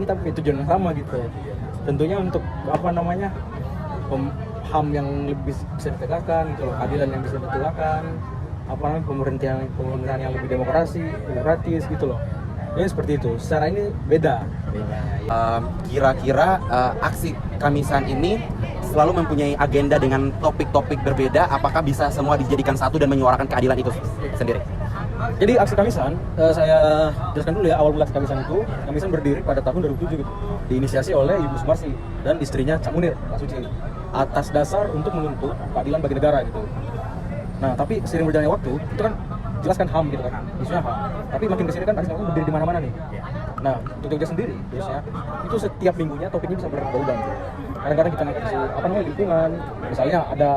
kita punya tujuan yang sama gitu. Tentunya untuk HAM yang lebih bisa ditegakkan gitu loh, keadilan yang bisa ditegakkan, pemerintahan yang lebih demokratis gitu loh. Jadi seperti itu. Secara ini beda. Kira-kira aksi Kamisan ini selalu mempunyai agenda dengan topik-topik berbeda. Apakah bisa semua dijadikan satu dan menyuarakan keadilan itu sendiri? Jadi aksi Kamisan, saya jelaskan dulu ya, awal mula aksi Kamisan itu, Kamisan berdiri pada tahun 2007 gitu. Diinisiasi oleh Ibu Sumarsi dan istrinya Cak Munir, Pak Suci, atas dasar untuk menuntut keadilan bagi negara gitu. Nah, tapi seiring berjalannya waktu, itu kan jelaskan HAM gitu kan, isunya HAM. Tapi makin kesini kan aksi Kamisan berdiri di mana-mana nih. Nah, untuk Jogja sendiri, biasanya itu setiap minggunya topiknya bisa berubah gitu. Kadang-kadang kita naik isu lingkungan, misalnya ada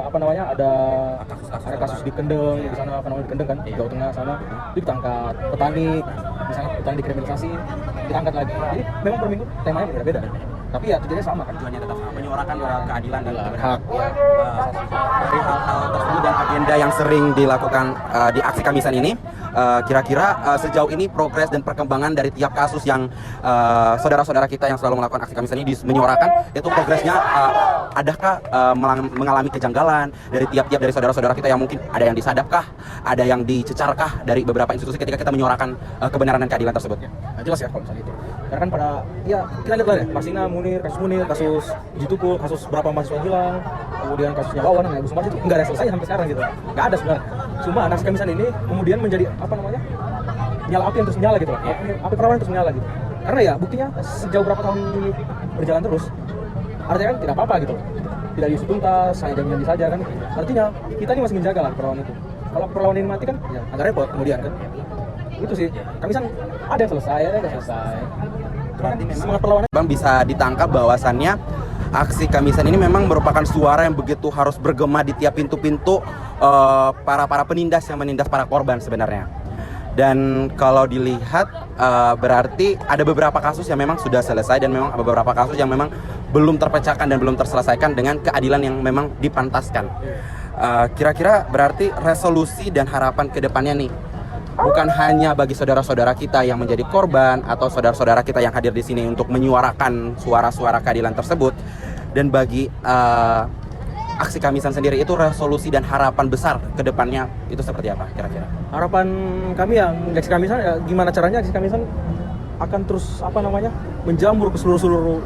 kasus di Kendeng, di sana di Kendeng kan, di Jawa Tengah sana, itu ditangkap petani, misalnya petani dikriminalisasi, ditangkap lagi. Jadi memang per minggu temanya berbeda-beda. Tapi ya tujuannya sama kan, Tujuannya tetap menyuarakan keadilan dan hak. dari hal-hal tersebut dan agenda yang sering dilakukan di aksi Kamisan ini, kira-kira sejauh ini progres dan perkembangan dari tiap kasus yang saudara-saudara kita yang selalu melakukan aksi Kamisan ini menyuarakan, itu progresnya adakah mengalami kejanggalan dari tiap-tiap dari saudara-saudara kita yang mungkin ada yang disadapkah, ada yang dicecarkah dari beberapa institusi ketika kita menyuarakan kebenaran dan keadilan tersebut? Nah, jelas ya kalau misalnya itu. Karena kan kita lihat lah ya, Marsina, Munir, kasus Jituku, kasus berapa mahasiswa hilang, kemudian kasusnya Wawan, Ibu Sumarsi itu nggak ada selesai sampai sekarang gitu. Nggak ada sebenarnya. Cuma aksi Kamisan ini kemudian menjadi nyala api yang terus menyala gitu loh. Api perlawanan terus menyala gitu. Karena ya buktinya sejauh berapa tahun ini berjalan terus, artinya kan tidak apa-apa gitu loh. Tidak diusut tuntas, hanya janji-janji saja kan. Artinya kita ini masih menjaga lah perlawanan itu. Kalau perlawanan ini mati kan ya agak repot kemudian kan. Itu sih, Kamisan ada yang selesai, ada yang nggak selesai. Berarti memang Bang bisa ditangkap bahwasannya aksi Kamisan ini memang merupakan suara yang begitu harus bergema di tiap pintu-pintu para penindas yang menindas para korban sebenarnya. Dan kalau dilihat berarti ada beberapa kasus yang memang sudah selesai dan memang ada beberapa kasus yang memang belum terpecahkan dan belum terselesaikan dengan keadilan yang memang dipantaskan. Kira-kira berarti resolusi dan harapan ke depannya nih, bukan hanya bagi saudara-saudara kita yang menjadi korban atau saudara-saudara kita yang hadir di sini untuk menyuarakan suara-suara keadilan tersebut, dan bagi aksi Kamisan sendiri, itu resolusi dan harapan besar ke depannya itu seperti apa kira-kira? Harapan kami yang aksi Kamisan ya, gimana caranya aksi Kamisan akan terus menjamur ke seluruh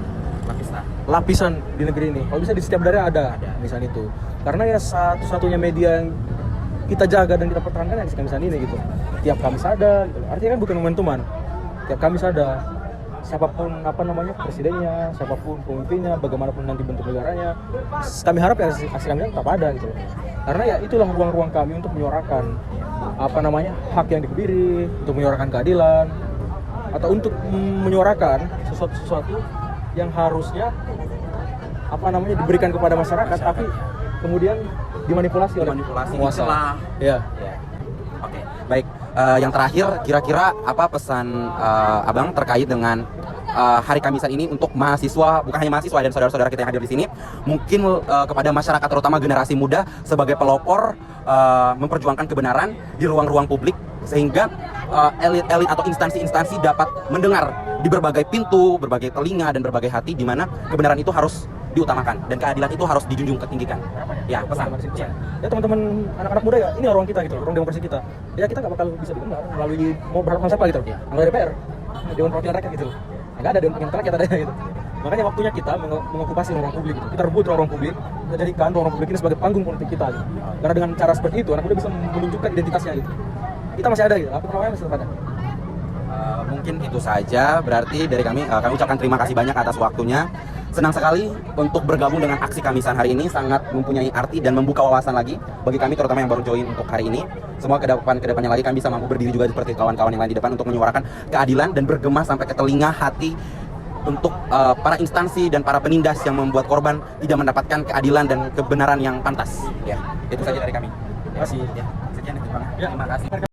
lapisan di negeri ini. Kalau bisa di setiap daerah ada misalnya itu. Karena ya satu-satunya media yang kita jaga dan kita pertahankan aksi Kamisan ini gitu. Tiap Kamis ada, gitu. Artinya kan bukan momentuman. Tiap Kamis ada, siapapun presidennya, siapapun pemimpinnya, bagaimanapun nanti bentuk negaranya, kami harap ya aksi Kamisan tetap ada gitu. Karena ya itulah ruang-ruang kami untuk menyuarakan hak yang dikebiri, untuk menyuarakan keadilan, atau untuk menyuarakan sesuatu yang harusnya diberikan kepada masyarakat, tapi kemudian dimanipulasi oleh penguasa. Ya. Oke, baik. Yang terakhir, kira-kira apa pesan Abang terkait dengan Hari Kamisan ini untuk mahasiswa, bukan hanya mahasiswa dan saudara-saudara kita yang hadir di sini, mungkin kepada masyarakat terutama generasi muda sebagai pelopor memperjuangkan kebenaran di ruang-ruang publik, sehingga elit-elit atau instansi-instansi dapat mendengar di berbagai pintu, berbagai telinga dan berbagai hati, di mana kebenaran itu harus diutamakan dan keadilan itu harus dijunjung ketinggikan. Ya, pesan. Ya teman-teman anak-anak muda ya, ini ruang kita gitu, ruang demokrasi kita. Ya kita nggak bakal bisa didengar melalui mau berharap sama siapa gitu. Anggota DPR, Dewan Perwakilan Rakyat gitu. Nggak ada Dewan Perwakilan Rakyat adanya gitu. Makanya waktunya kita mengokupasi ruang publik gitu. Kita rebut ruang publik, kita jadikan ruang publik ini sebagai panggung politik kita gitu. Karena dengan cara seperti itu anak muda bisa menunjukkan identitasnya gitu. Kita masih ada gitu, apa perlawanan masih ada. Mungkin itu saja. Berarti dari kami ucapkan terima kasih banyak atas waktunya. Senang sekali untuk bergabung dengan aksi Kamisan hari ini, sangat mempunyai arti dan membuka wawasan lagi bagi kami terutama yang baru join untuk hari ini. Semua kedepannya lagi kami bisa mampu berdiri juga seperti kawan-kawan yang lain di depan untuk menyuarakan keadilan dan bergema sampai ke telinga hati untuk para instansi dan para penindas yang membuat korban tidak mendapatkan keadilan dan kebenaran yang pantas. Ya, itu saja dari kami. Terima kasih. Ya, sekian dari Bang. Ya. Terima kasih.